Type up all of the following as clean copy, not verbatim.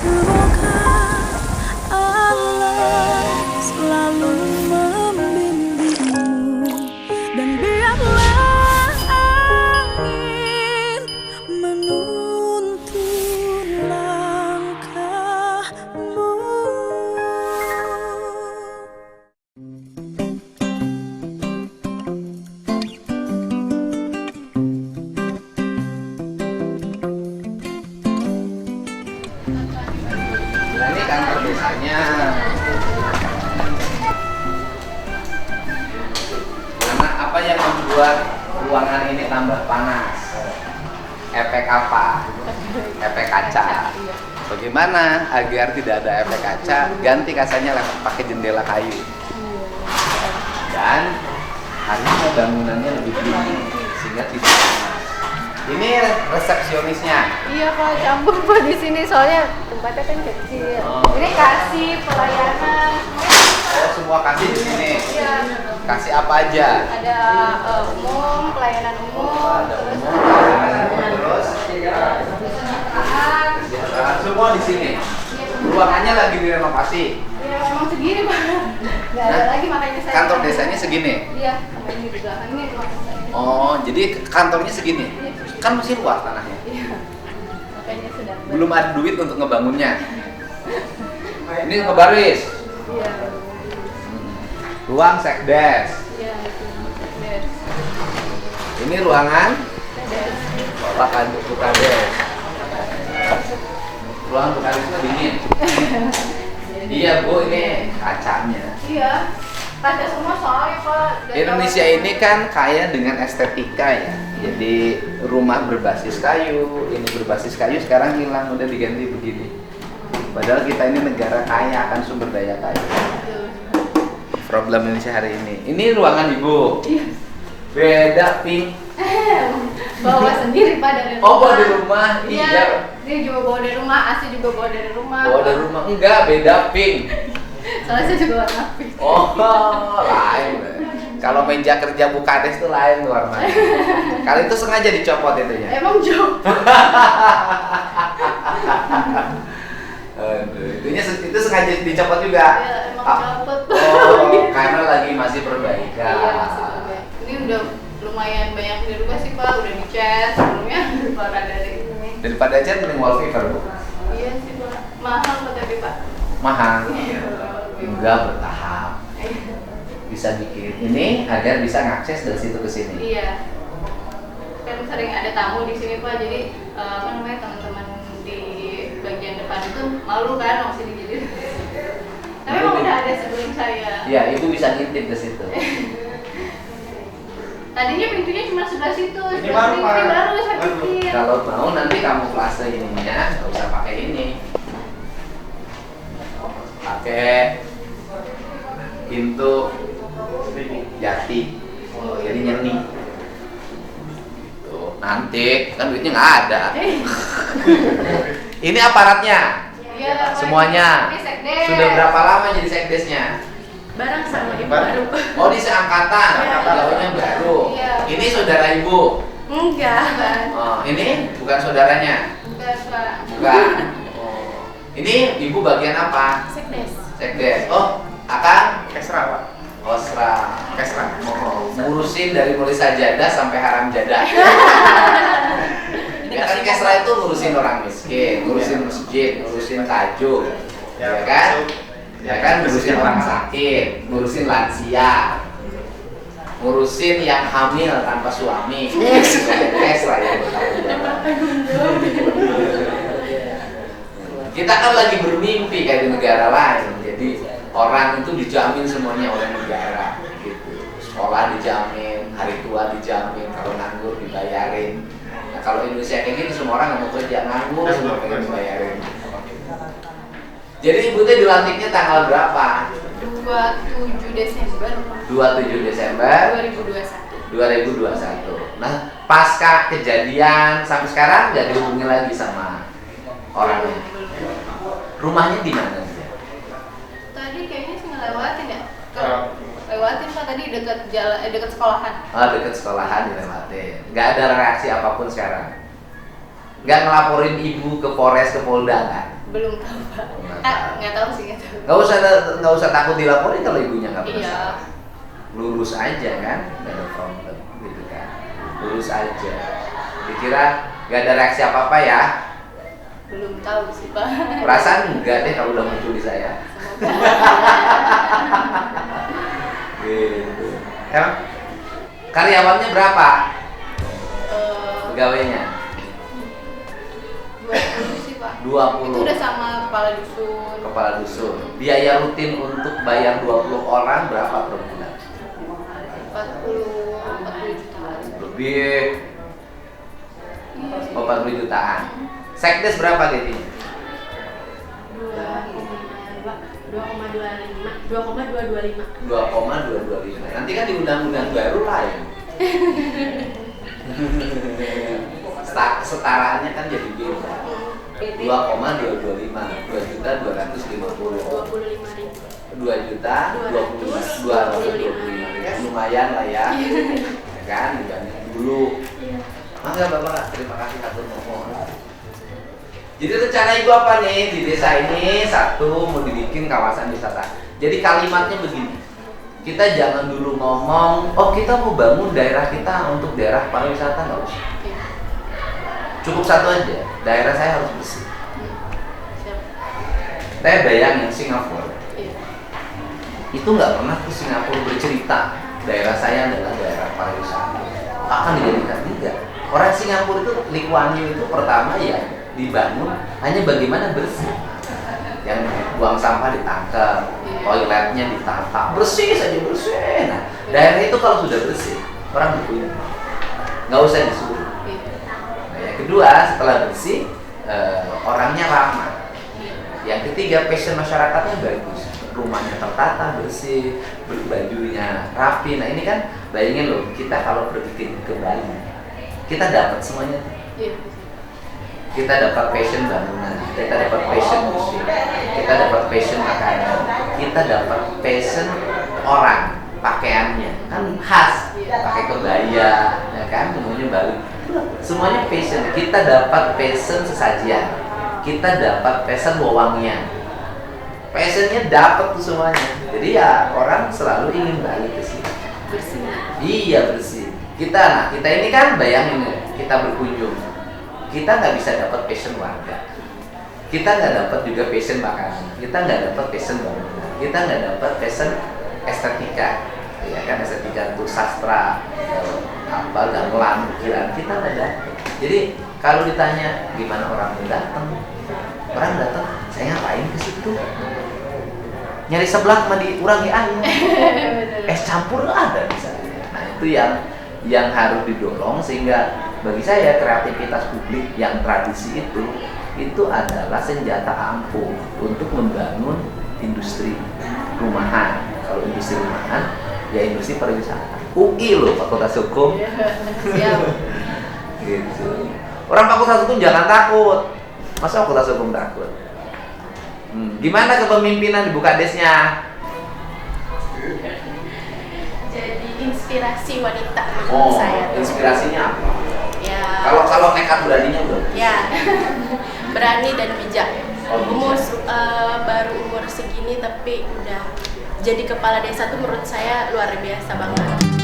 Semoga Allah selalu membimbingmu dan biarlah angin menuntun langkahmu. Nah, ini kantor desanya. Karena apa yang membuat ruangan ini tambah panas? Efek apa? Efek kaca. Bagaimana agar tidak ada efek kaca? Ganti kacanya pakai jendela kayu. Dan harusnya bangunannya lebih tinggi sehingga tidak panas. Ini resepsionisnya. Iya Pak, campur Pak di sini soalnya tempatnya kan kecil. Ini kasih pelayanan. Oh, semua kasih di sini. Iya. Kasih apa aja? Ada umum, pelayanan umum, Ada terus umum, pelayanan umum, terus kesejahteraan. kesejahteraan, semua di sini. Ruangannya lagi direnovasi. Iya, emang segini Pak. Nggak ada Nah, lagi makanya saya. Kantor desanya segini. Iya, sama ini juga. Ini rumah saya. Oh, jadi kantornya segini. Kan masih luas tanahnya. Iya. Makanya sedang. Belum ada duit untuk ngebangunnya. Ini ngebaris. Iya. Ruang sekdes. Iya, itu. Des. Ini ruangan Des. Pak Bukades. Ruang Bukadesnya dingin. Iya Bu, ini kacanya. Iya. Kaca semua soalnya Pak. Dan Indonesia kalau- ini kan kaya dengan estetika ya. Jadi rumah berbasis kayu, ini berbasis kayu sekarang hilang udah diganti begini. Padahal kita ini negara kaya akan sumber daya kayu. Problem Indonesia hari ini. Ini ruangan Ibu. Iya. Beda pink. Bawa sendiri Pak dari rumah. Oh, bawa dari rumah. Iya. Iya. Dia juga bawa dari rumah, AC juga bawa dari rumah. Bawa dari rumah. Enggak, beda pink. Soalnya saya juga warna pink. Oh, lain. Kalau meja kerja Bukades tuh lain warnanya. Kali itu sengaja dicopot itunya. Emang jauh. Aduh, itu sengaja dicopot juga. Iya, emang Ah, dapet. Oh, karena lagi masih perbaikan. Iya, masih juga. Ini udah lumayan banyak dirubah sih Pak, udah dicat sebelumnya daripada dari ini. Daripada cat mending wallpaper, Bu. Iya sih Pak. Mahal Pak tapi Pak. Mahal. Iya. Enggak, bertahap. Iya. Bisa bikin ini agar bisa ngakses dari situ ke sini. Iya. Kan sering ada tamu di sini Pak, jadi apa namanya teman-teman di bagian depan itu malu kan mau sini jadi. Tapi emang udah ada sebelum saya. Iya, Ibu bisa ngintip ke situ. Tadinya pintunya cuma sebelah situ, Ini sebelah baru, sini Pak. baru saya Baru. pikir. Kalau mau nanti kamuflase ininya, nggak usah pakai ini. Pakai pintu jati. Oh, Jadi iya. nyeni. Tuh, nanti kan duitnya nggak ada. Ini aparatnya. Iya, Pak. Semuanya. Ini sekdes. Sudah berapa lama jadi sekdesnya? Barang sama ibu Baru. baru. Oh, di seangkatan. Iya. Gaulnya baru. Iya. Ini saudara Ibu. Enggak, Pak. Oh, ini bukan saudaranya. Enggak, Pak. Bukan. Oh. Ini Ibu bagian apa? Sekdes. Sekdes. Oh, Akang Kesra Pak. Osra. Kesra. Oh, ngurusin dari mulai sajadah sampai haram jadah. Ya kan Kesra itu ngurusin orang miskin, ngurusin masjid, ngurusin tajuk, ya kan? Ya kan ngurusin orang sakit, ngurusin lansia, ngurusin yang hamil tanpa suami. Kesra ya. Kita kan lagi bermimpi kayak di negara lain, jadi orang itu dijamin semuanya oleh negara, gitu. Sekolah dijamin, hari tua dijamin, kalau nganggur dibayarin. Nah, kalau Indonesia kayak gini semua orang nggak mau kerja, nganggur semua pengen dibayarin. Jadi ibu teh dilantiknya tanggal berapa? 27 Desember, Pak. 27 Desember 2021. 2021. Nah, pasca kejadian sampai sekarang nggak dihubungi lagi sama orangnya. Rumahnya di mana? Tadi kayaknya sih ngelewatin ya. Lewatin Pak tadi dekat jalan dekat sekolahan. Oh, dekat sekolahan dilewatin. Nggak ada reaksi apapun sekarang. Nggak ngelaporin ibu ke Polres, ke Polda kan? Belum tahu Pak. Nggak tahu sih, nggak tahu. Nggak usah takut dilaporin kalau ibunya nggak Iya. bersalah. Lurus aja kan, nggak ada problem gitu kan. Lurus aja. Dikira nggak ada reaksi apa-apa ya? Belum tahu sih Pak. Perasaan enggak deh kalau udah muncul di saya. Gitu. Emang karyawannya berapa? Pegawainya? 20 sih Pak. 20. Itu udah sama kepala dusun. Kepala dusun. Biaya rutin untuk bayar 20 orang berapa per bulan? 40 jutaan. Lebih. 40 jutaan. Sekdes berapa gajinya? 2,225. 2,225. Nanti kan di undang-undang baru lain. Setaraannya kan jadi beda. 2,225, 2.250. 2.225.000. Lumayan lah ya. Ya kan dibanding dulu. Mangga Bapak, terima kasih atur mohon. Jadi rencana ibu apa nih di desa ini? Satu, mau dibikin kawasan wisata. Jadi kalimatnya begini, kita jangan dulu ngomong, oh kita mau bangun daerah kita untuk daerah pariwisata, nggak usah. Cukup satu aja, daerah saya harus bersih. Saya bayangin Singapura, itu nggak pernah ke Singapura bercerita daerah saya adalah daerah pariwisata. Akan dijadikan tidak. Orang Singapura itu Lee Kuan Yew itu pertama ya dibangun hanya bagaimana bersih. Yang buang sampah ditangkap, toiletnya ditata, bersih saja bersih. Nah, daerah itu kalau sudah bersih, orang berkunjung, nggak usah disuruh. Nah, yang kedua setelah bersih, orangnya ramah. Yang ketiga passion masyarakatnya bagus, rumahnya tertata, bersih, bajunya rapi. Nah ini kan bayangin loh, kita kalau pergi ke Bali, kita dapat semuanya. Kita dapat passion bangunan, kita dapat passion musik, kita dapat passion makanan, kita dapat passion orang, pakaiannya kan khas, pakai kebaya, ya kan, semuanya Bali, semuanya passion. Kita dapat passion sesajian, kita dapat passion wewangian, passionnya dapat tuh semuanya. Jadi ya orang selalu ingin balik ke sini. Bersih. Iya bersih. Kita ini kan bayangin ya, kita berkunjung. Kita nggak bisa dapat passion warga, kita nggak dapat juga passion makanan, kita nggak dapat passion bangunan, kita nggak dapat passion estetika, ya kan, estetika untuk sastra, gamelan, ukiran, kita nggak dapat. Jadi kalau ditanya gimana orang datang, saya ngapain ke situ? Nyari seblak mah dikurangi air, es campur ada di sana. Nah itu yang harus didorong sehingga bagi saya kreativitas publik yang tradisi itu adalah senjata ampuh untuk membangun industri rumahan. Kalau industri rumahan ya industri pariwisata. UI loh Fakultas Hukum. Siap. Gitu. Orang Fakultas Hukum jangan takut. Masa Fakultas Hukum takut? Gimana kepemimpinan di Bukadesnya? Jadi inspirasi wanita menurut saya tuh. Inspirasinya apa? Ya. Kalau nekat beraninya udah. Ya. Berani dan bijak. Oh, bijak. Baru umur segini tapi udah jadi kepala desa tuh menurut saya luar biasa banget.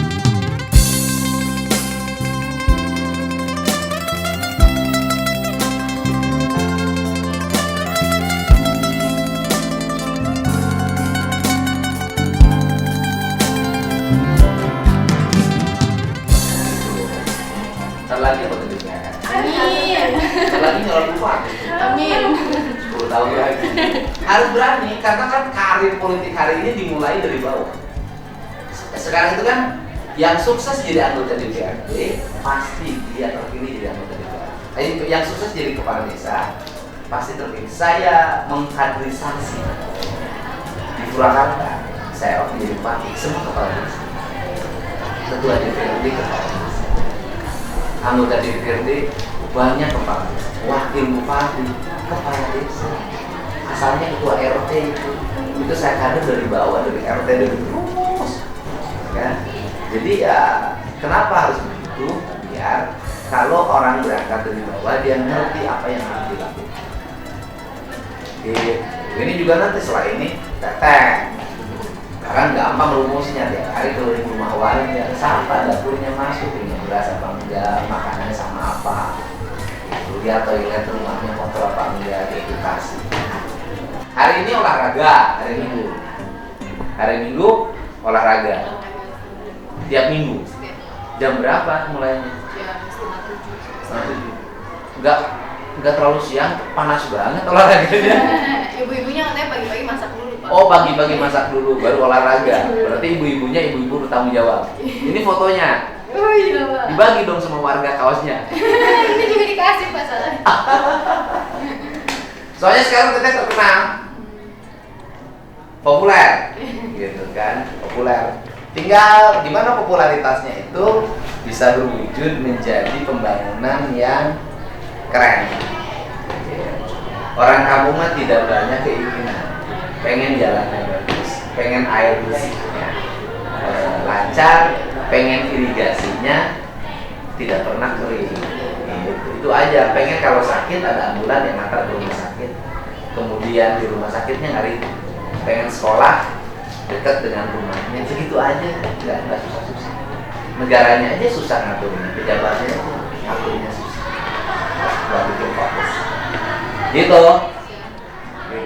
Lagi apa tadi? Amin. Lagi nyolong bupati. Amin. 10 tahun lagi. Harus berani karena kan karir politik hari ini dimulai dari bawah. Sekarang itu kan yang sukses jadi anggota DPRD pasti dia terpilih jadi anggota DPRD. Yang sukses jadi kepala desa pasti terpilih. Saya mengkaderisasi di Purwakarta. Saya waktu jadi bupati semua kepala desa. Ketua DPRD kepala desa. Anggota DPRD banyak kepala desa, wakil bupati, kepala desa, asalnya ketua RT itu saya kader dari bawah, dari RT dari terus, kan? Jadi ya kenapa harus begitu? Biar kalau orang berangkat dari bawah dia ngerti apa yang harus dilakukan. Ini juga nanti setelah ini teteh. Sekarang gampang rumusnya, tiap hari keliling rumah warga, siapa dapurnya masuk, punya beras apa enggak, makanannya sama apa, lihat toilet rumahnya kotor apa enggak, edukasi. Hari ini olahraga, hari Minggu olahraga, tiap minggu. Jam berapa mulainya? Jam 6:30. Enggak terlalu siang, panas banget olahraganya. Ibu-ibunya katanya pagi-pagi masak dulu, Pak. Oh, pagi-pagi masak dulu baru olahraga. Berarti ibu-ibunya ibu-ibu bertanggung jawab. Ini fotonya. Oh iya, Pak. Dibagi dong sama warga kaosnya. Ini juga dikasih, Pak, salah. Soalnya sekarang kita terkenal populer, gitu kan, populer. Tinggal gimana popularitasnya itu bisa berwujud menjadi pembangunan yang keren. Orang kampung mah tidak banyak keinginan, pengen jalannya bagus, pengen air bersihnya lancar, pengen irigasinya tidak pernah kering. Itu aja, pengen kalau sakit ada ambulan yang antar ke rumah sakit, kemudian di rumah sakitnya nggak ribet, pengen sekolah dekat dengan rumahnya, segitu aja, nggak susah-susah. Negaranya aja susah ngaturnya, pejabatnya ngaturnya susah, nggak bikin fokus. Gitu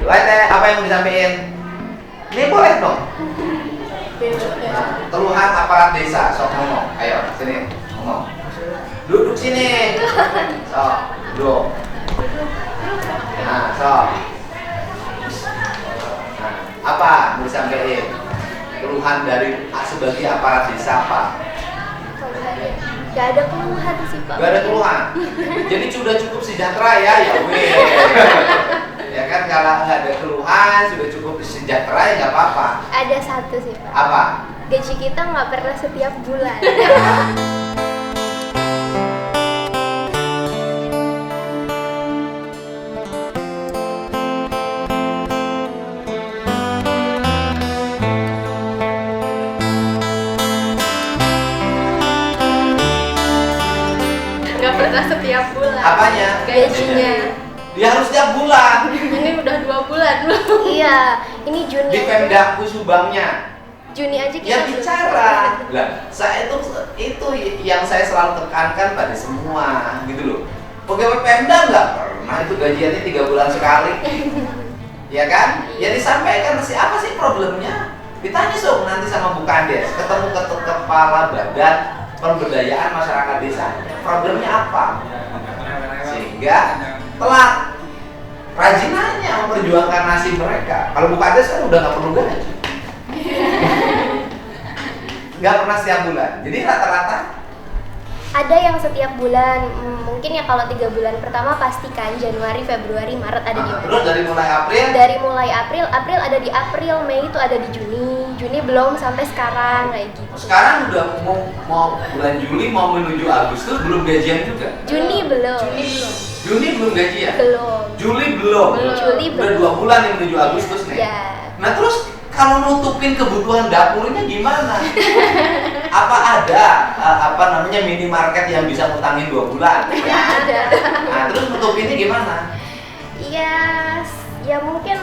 aja. Apa yang mau disampaikan? Ini boleh dong. Nah, keluhan aparat desa, sok ngomong. Ayo, sini ngomong. Duduk sini. Sok, duduk. Nah, sok. Nah, apa mau disampaikan? Keluhan dari sebagai aparat desa apa? Gak ada keluhan sih, Pak. Gak ada keluhan. Jadi sudah cukup sejahtera ya, ya weh. Ya kan, kalau nggak ada keluhan sudah cukup sejahtera ya nggak apa-apa. Ada satu sih, Pak. Apa? Gaji kita nggak pernah setiap bulan. Nggak pernah setiap bulan. Apanya? Gajinya. Dia harus tiap bulan. Ini udah 2 bulan belum? Iya, ini Juni. Di Pemda Kusubangnya. Juni aja kita Ya belum. bicara. Lah, saya itu yang saya selalu tekankan pada semua, gitu loh. Pegawai Pemda nggak pernah itu gajiannya 3 bulan sekali. Ya kan? Ya disampaikan apa sih problemnya? Ditanya dong nanti sama Bu Kades, ketemu kepala badan pemberdayaan masyarakat desa. Problemnya apa? Sehingga telat. Rajin aja memperjuangkan nasib mereka. Kalau Bu Kades kan udah nggak perlu gaji. Nggak pernah setiap bulan. Jadi rata-rata ada yang setiap bulan. Mungkin ya kalau 3 bulan pertama pastikan Januari, Februari, Maret ada di mana. terus dari mulai April? Dari mulai April ada di April, Mei itu ada di Juni belum sampai sekarang kayak gitu. Sekarang udah mau bulan Juli mau menuju Agustus belum gajian juga. Juni belum. Juni belum gajian. Belum. Juli belum. Juli Udah belum. 2 bulan yang menuju Agustus nih. Ya. Nah terus kalau nutupin kebutuhan dapurnya gimana? Apa ada minimarket yang bisa ngutangin 2 bulan? Ada. Nah terus nutupinnya gimana? Iya, ya mungkin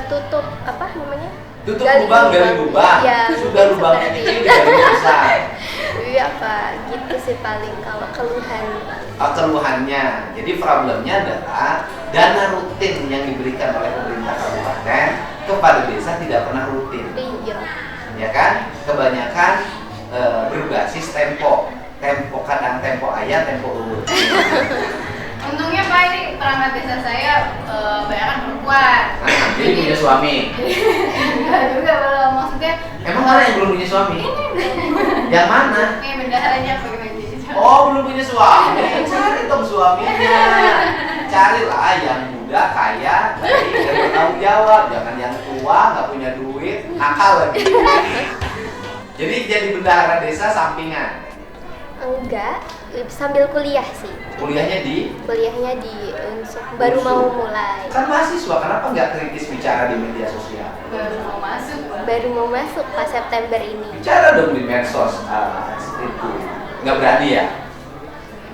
tutup apa namanya? Tutup lubang gali lubang. Iya, Sudah lubangnya seperti kecil itu. gali besar. Iya Pak, gitu sih paling kalau keluhan. Keluhannya. Jadi problemnya adalah dana rutin yang diberikan oleh pemerintah kabupaten kepada desa tidak pernah rutin. Iya. Ya kan? Kebanyakan berbasis tempo kadang tempo ayah, tempo urut. Untungnya Pak ini perangkat desa saya banyak perempuan. Jadi punya suami. Enggak juga kalau maksudnya Emang mana yang belum punya suami? Yang mana? ini bendaharanya bagaimana jadi? Oh, belum punya suami. Cari dong suaminya. Carilah yang muda, kaya, baik, dan bertanggung jawab. Jangan yang tua, nggak punya duit, nakal lagi. Jadi jadi bendahara desa sampingan. Enggak, sambil kuliah sih. Kuliahnya di? Kuliahnya di Unsur, baru mau mulai. Kan mahasiswa, kenapa nggak kritis bicara di media sosial? Baru mau masuk Pak. Baru mau masuk pas September ini. Bicara dong di medsos, itu. Nggak berani ya?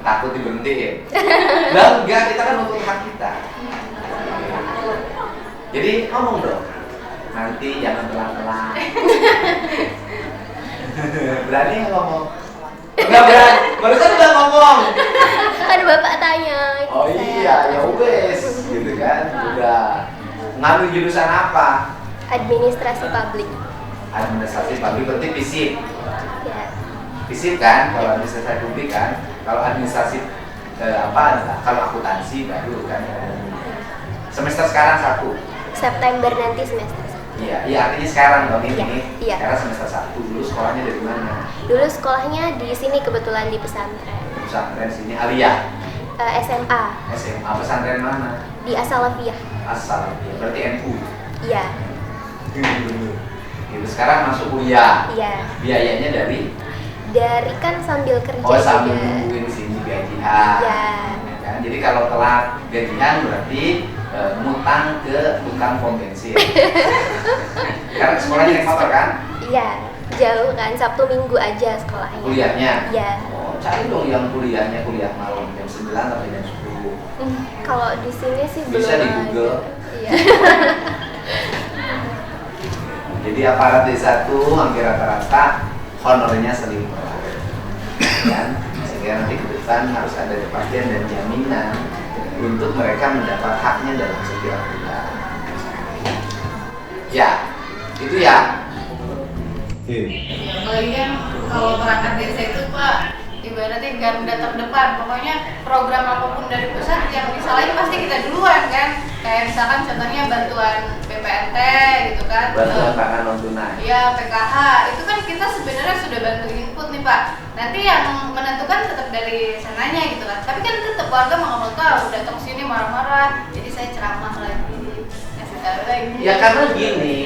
takut diberhentiin. Lah enggak, kita kan untuk hak kita. Jadi ngomong dong, nanti jangan telat-telat. Berani nggak ngomong? Enggak berani, barusan udah ngomong. Kan bapak tanya. Oh iya, ya wes, gitu kan. Udah. Ngambil jurusan apa? Administrasi publik. Administrasi publik berarti FISIP. Ya. FISIP kan, kalau administrasi publik kan. Kalau administrasi kalau akuntansi baru kan. Semester sekarang 1. September nanti semester 1. Iya, artinya sekarang dong ini. Iya, iya. Sekarang semester 1. Dulu sekolahnya dari mana? Dulu sekolahnya di sini kebetulan di pesantren. Pesantren sini Aliyah. SMA SMA pesantren mana? di As-Salafiyah. Asal. Berarti NU. Iya. Gitu. Sekarang masuk kuliah. Iya. Biayanya dari Kan sambil kerja oh sambil juga. nungguin sini gajian. Iya. Ya kan? Jadi kalau telat gajian berarti ngutang ke tukang pom bensin. Karena sekolahnya naik motor kan? Iya. Jauh kan, Sabtu Minggu aja sekolahnya. Kuliahnya? Iya. Oh, cari dong yang kuliahnya kuliah malam jam 9 sampai jam 10. Kalau di sini sih Bisa belum di Google. ada. Iya. Jadi aparat desa tuh hampir rata-rata honornya selimpah. Dan sehingga nanti ke depan harus ada kepastian dan jaminan untuk mereka mendapat haknya dalam setiap bulan. Ya, itu ya. Apalagi kan kalau perangkat desa itu Pak, ibaratnya garda terdepan. Pokoknya program apapun dari pusat yang disalahin pasti kita duluan kan. Kayak misalkan contohnya bantuan BPNT gitu kan. Bantuan pangan non tunai. Iya, PKH. Itu kan kita sebenarnya sudah bantu input nih Pak. Nanti yang menentukan tetap dari sananya gitu kan. Tapi kan tetap warga mau tahu datang sini marah-marah. Jadi saya ceramah lagi. Ngasih tahu lagi. Ya karena gini,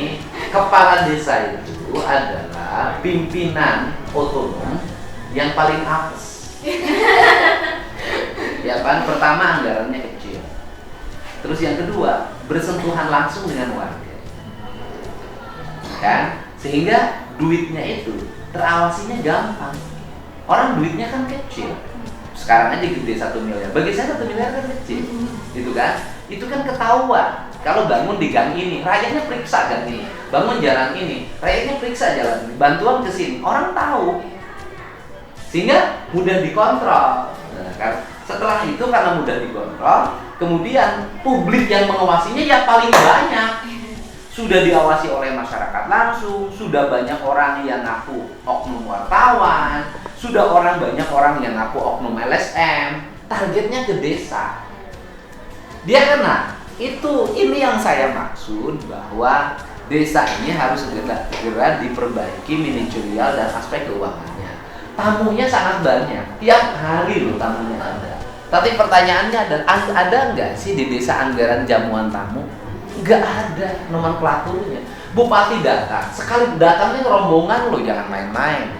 kepala desa itu adalah pimpinan otonom yang paling apes. Ya kan, pertama anggarannya kecil. Terus yang kedua, bersentuhan langsung dengan warga. Kan? Sehingga duitnya itu terawasinya gampang. Orang duitnya kan kecil. Sekarang aja gede 1 miliar. Bagi saya 1 miliar kan kecil. Gitu kan? Itu kan ketahuan. Kalau bangun di gang ini, rakyatnya periksa gang ini. Bangun jalan ini, rakyatnya periksa jalan ini. Bantuan ke sini, orang tahu. Sehingga mudah dikontrol. Nah, kan? Setelah itu karena mudah dikontrol, kemudian publik yang mengawasinya ya paling banyak. Sudah diawasi oleh masyarakat langsung, sudah banyak orang yang ngaku oknum wartawan, sudah banyak orang yang ngaku oknum LSM. Targetnya ke desa. Dia kena. Ini yang saya maksud bahwa desa ini harus segera diperbaiki manajerial dan aspek keuangannya. Tamunya sangat banyak, tiap hari loh tamunya ada. Tapi pertanyaannya ada nggak sih di desa anggaran jamuan tamu? Nggak ada nomenklaturnya. Bupati datang, sekali datangnya rombongan loh, jangan main-main.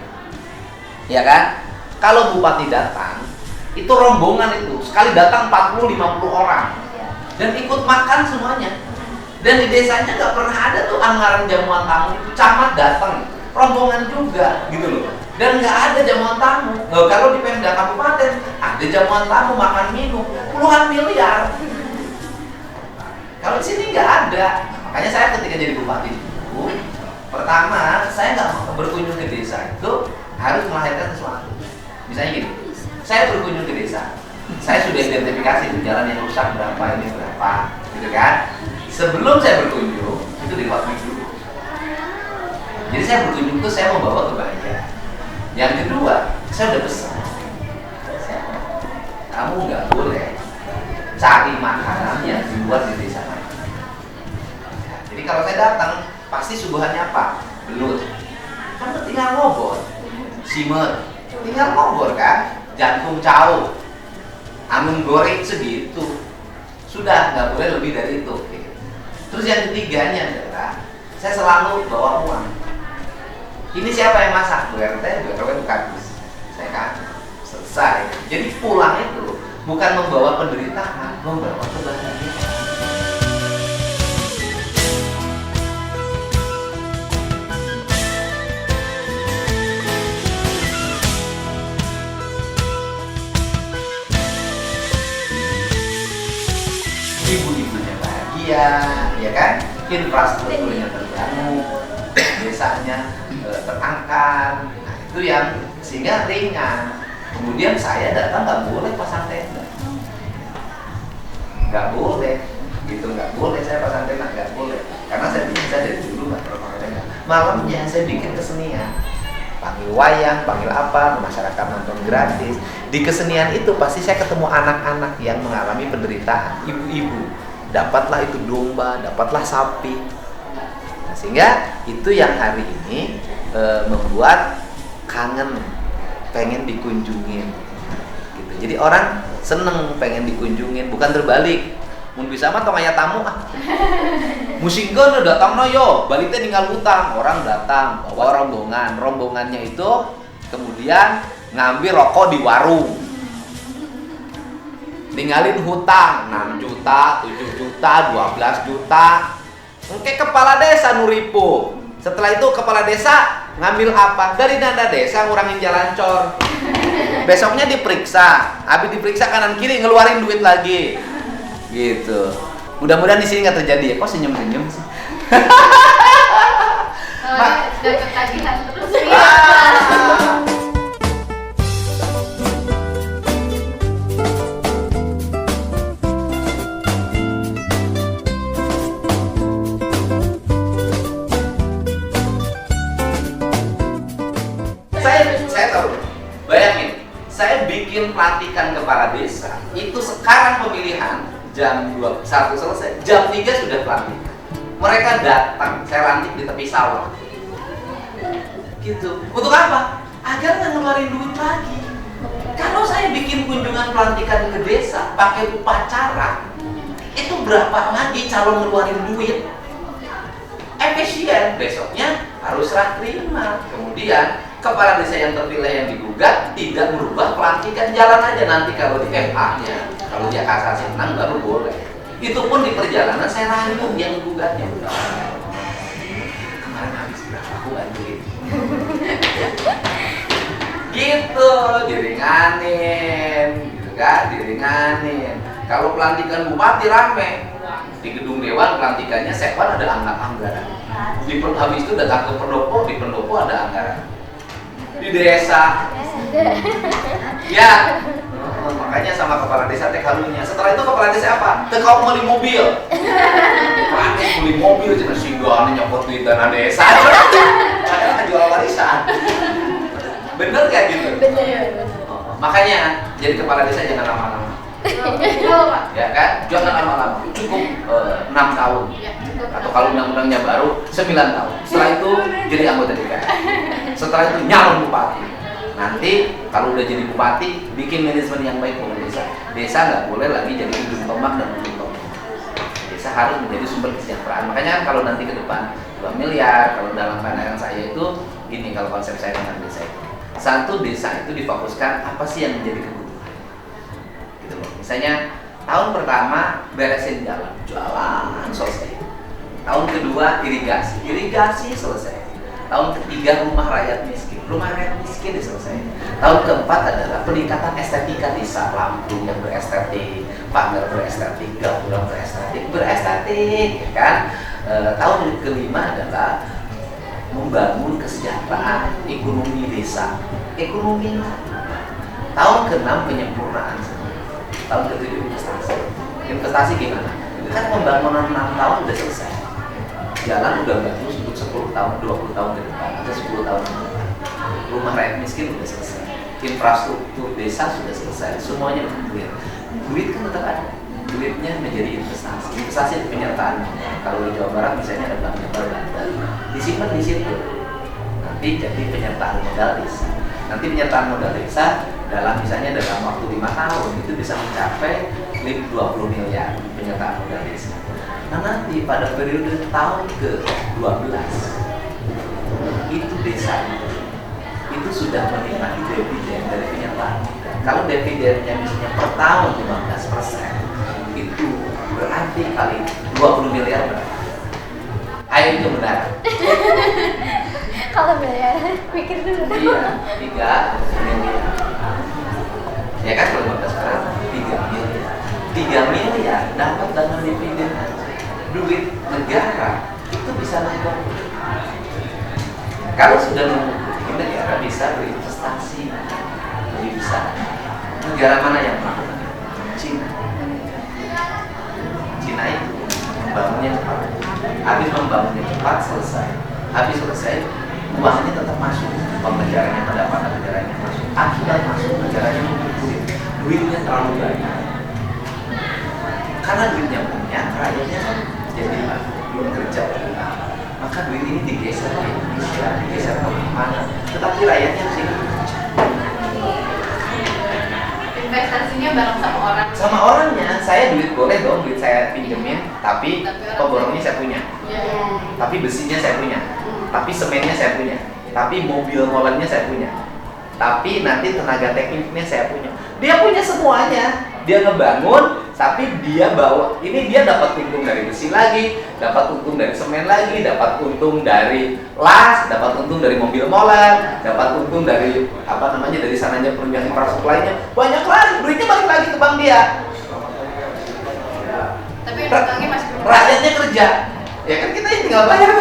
Ya kan? Kalau bupati datang, itu rombongan itu sekali datang 40-50 orang. Dan ikut makan semuanya. Dan di desanya nggak pernah ada tuh anggaran jamuan tamu itu. Camat datang, rombongan juga gitu loh. Dan nggak ada jamuan tamu. Kalau di Pemda Kabupaten ada jamuan tamu, makan minum puluhan miliar. Kalau di sini nggak ada. Makanya saya ketika jadi bupati itu, pertama saya nggak berkunjung ke desa itu harus melahirkan sesuatu. Misalnya gini, saya berkunjung ke desa, saya sudah identifikasi di jalan yang rusak berapa, ini berapa, gitu kan? Sebelum saya berkunjung itu di hotmix dulu. Jadi saya berkunjung itu saya membawa kebahagiaan. Yang kedua, saya udah pesan, kamu nggak boleh cari makanan yang dibuat di desa lain. Jadi kalau saya datang, pasti suguhannya apa? Belut. Kan tinggal ngobor, simet, tinggal ngobor kan? Jantung cau, angin goreng segitu. Sudah, nggak boleh lebih dari itu. Terus yang ketiganya adalah saya selalu bawa uang. Ini siapa yang masak? Bu RT bukan bis. Saya kan selesai. Jadi pulang itu bukan membawa penderitaan, membawa kebahagiaan. ya kan? Infrastrukturnya terbangun, desanya terangkat, nah, itu yang sehingga ringan. Kemudian saya datang nggak boleh pasang tenda, nggak boleh, gitu nggak boleh saya pasang tenda, nggak boleh, karena saya dari dulu nggak pernah pasang tenda. Malamnya saya bikin kesenian, panggil wayang, panggil apa, masyarakat nonton gratis. Di kesenian itu pasti saya ketemu anak-anak yang mengalami penderitaan, ibu-ibu, dapatlah itu domba, dapatlah sapi. Nah, sehingga itu yang hari ini membuat kangen, pengen dikunjungin gitu. Jadi orang seneng pengen dikunjungin, bukan terbalik. Mun bisa mah tong aya tamu ah. Musingkeun datangna yo, balik teh ninggal hutang. Orang datang bawa rombongan. Rombongannya itu kemudian ngambil rokok di warung. Ninggalin hutang 6 juta, 7 juta, 12 juta. Oke, kepala desa nuripu. Setelah itu kepala desa ngambil apa? Dari dana desa ngurangin jalan cor. Besoknya diperiksa, habis diperiksa kanan kiri ngeluarin duit lagi. Gitu. Mudah-mudahan di sini nggak terjadi ya. Kok senyum-senyum sih? Dapat tagihan terus ya. Saya tahu. Bayangin, saya bikin pelantikan kepala desa. Itu sekarang pemilihan jam 1 selesai, jam 3 sudah pelantikan. Mereka datang, saya lantik di tepi sawah. Gitu. Untuk apa? Agar nggak ngeluarin duit lagi. Kalau saya bikin kunjungan pelantikan ke desa pakai upacara, itu berapa lagi calon ngeluarin duit? Efisien. Besoknya harus serah terima. Kemudian kepala desa yang terpilih yang digugat tidak merubah pelantikan, jalan aja nanti kalau di FA-nya. Kalau dia kasasi menang baru boleh. Itu pun di perjalanan saya rayu yang gugatnya. Kemarin habis berapa uang duit? Gitu, diringanin, gitu kan, diringanin. Kalau pelantikan bupati rame, di gedung dewan pelantikannya sekwan ada anggaran. Habis itu datang ke pendopo, di pendopo ada anggaran. Di desa, ya. Makanya sama kepala desa teh kalunya. Setelah itu kepala desa apa? Teh kau beli mobil. Pakai beli mobil cina singgah nyokot duit dana desa. Padahal jual warisan. Bener gak gitu? Bener. Makanya jadi kepala desa jangan lama-lama. Ya kan? Jangan lama-lama. Cukup 6 tahun. Atau kalau undang-undangnya baru 9 tahun. Setelah itu jadi anggota DPR. Setelah itu nyalon bupati. Nanti kalau udah jadi bupati, bikin manajemen yang baik untuk desa. Desa nggak boleh lagi jadi ujung tombak dan ujung tombak. Desa harus menjadi sumber kesejahteraan. Makanya kalau nanti ke depan 2 miliar, kalau dalam pandangan saya itu gini, kalau konsep saya tentang desa itu. Satu, desa itu difokuskan apa sih yang menjadi kebutuhan. Gitu loh. Misalnya tahun pertama beresin jalan selesai. Tahun kedua irigasi selesai. Tahun ketiga rumah rakyat miskin diselesaikan. Tahun keempat adalah peningkatan estetika desa, lampu yang berestetik, pagar berestetik, gaulang berestetik, kan? Tahun kelima adalah membangun kesejahteraan ekonomi desa, ekonomi. Tahun keenam penyempurnaan. Tahun ketujuh investasi gimana? Kan pembangunan 6 tahun udah selesai. Jalan udah bagus untuk 10 tahun, 20 tahun ke depan, atau 10 tahun ke depan. Rumah rakyat miskin udah selesai. Infrastruktur desa sudah selesai. Semuanya udah clear. Duit kan tetap ada. Duitnya menjadi investasi. Investasi penyertaan. Kalau di Jawa Barat misalnya ada Bank Jabar Banten. Disimpan di situ. Nanti jadi penyertaan modal desa. Nanti penyertaan modal desa misalnya dalam waktu 5 tahun itu bisa mencapai 20 miliar penyertaan modal desa. Nah nanti pada periode tahun ke-12 itu desa itu sudah menikmati dividen dari penyertaan. Kalau dividennya misalnya per tahun 15%, itu berarti kali 20 miliar berapa? Ayo itu benar. Kalau miliar, pikir dulu. Iya, 3 miliar. Ya kan kalau 15% 3 miliar. 3 miliar dapat dana dividen aja. Duit negara itu bisa membuat duit. Kalau sudah membuat duit, negara bisa berinvestasi lebih besar. Negara mana yang melakukan itu? Cina. Cina itu membangunnya cepat. Habis membangunnya cepat selesai. Habis selesai, uangnya tetap masuk. Uang negaranya, pendapatan negaranya masuk. Akibat masuk, negaranya membuat duit. Duitnya terlalu banyak. Karena duitnya punya, rakyatnya kan jadi belum kerja. Maka duit ini digeser ke Indonesia, digeser ke mana? Tetapi rakyatnya sini Investasinya bareng sama orang. sama orangnya. Saya duit boleh dong, duit saya pinjemin, tapi pemborongnya saya punya, Ya. tapi besinya saya punya, tapi semennya saya punya, tapi mobil molennya saya punya, tapi nanti tenaga tekniknya saya punya. Dia punya semuanya. Dia ngebangun, tapi dia bawa ini, dia dapat untung dari besi lagi, dapat untung dari semen lagi, dapat untung dari las, dapat untung dari mobil molen, dapat untung dari dari sananya penunjang infrastruktur lainnya, banyak lagi. Duitnya balik lagi ke bank dia. Tapi utangnya masih belum. Rakyatnya kerja, ya kan, kita yang tinggal bayar.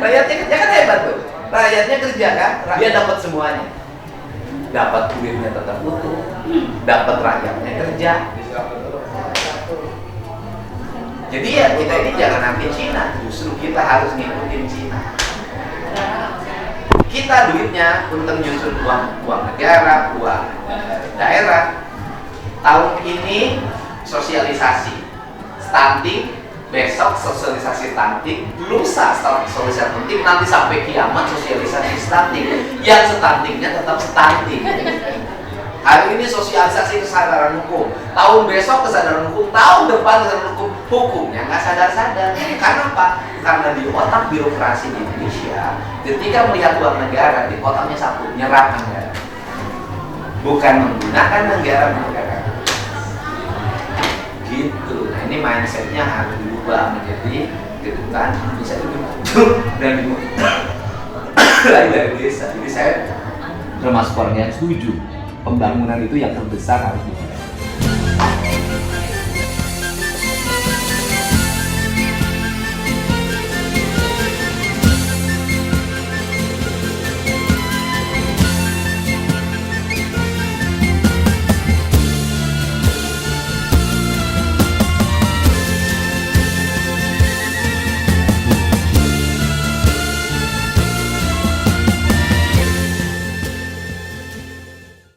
Rakyatnya kerja kan hebat tuh. Rakyatnya kerja kan, dia dapat semuanya. Dapat duitnya tetap utuh, dapat rakyatnya kerja. Jadi ya kita ini jangan anti Cina, justru kita harus ngikutin Cina. Kita duitnya untuk nyusun uang negara, uang daerah. Tahun ini sosialisasi stunting, besok sosialisasi stunting, lusa sosialisasi stunting, nanti sampai kiamat sosialisasi stunting. Yang stuntingnya tetap stunting. Hari ini sosialisasi kesadaran hukum, tahun besok kesadaran hukum, tahun depan kesadaran hukum. Hukumnya nggak sadar-sadar. Karena apa? Karena di otak birokrasi di Indonesia, ketika melihat uang negara, di otaknya satu, nyerap negara, bukan menggunakan negara gitu. Nah, ini mindsetnya harus diubah menjadi kedutaan bisa dibentuk dan dimulai dari desa. Jadi saya termasuk orang yang setuju pembangunan itu yang terbesar harus dimulai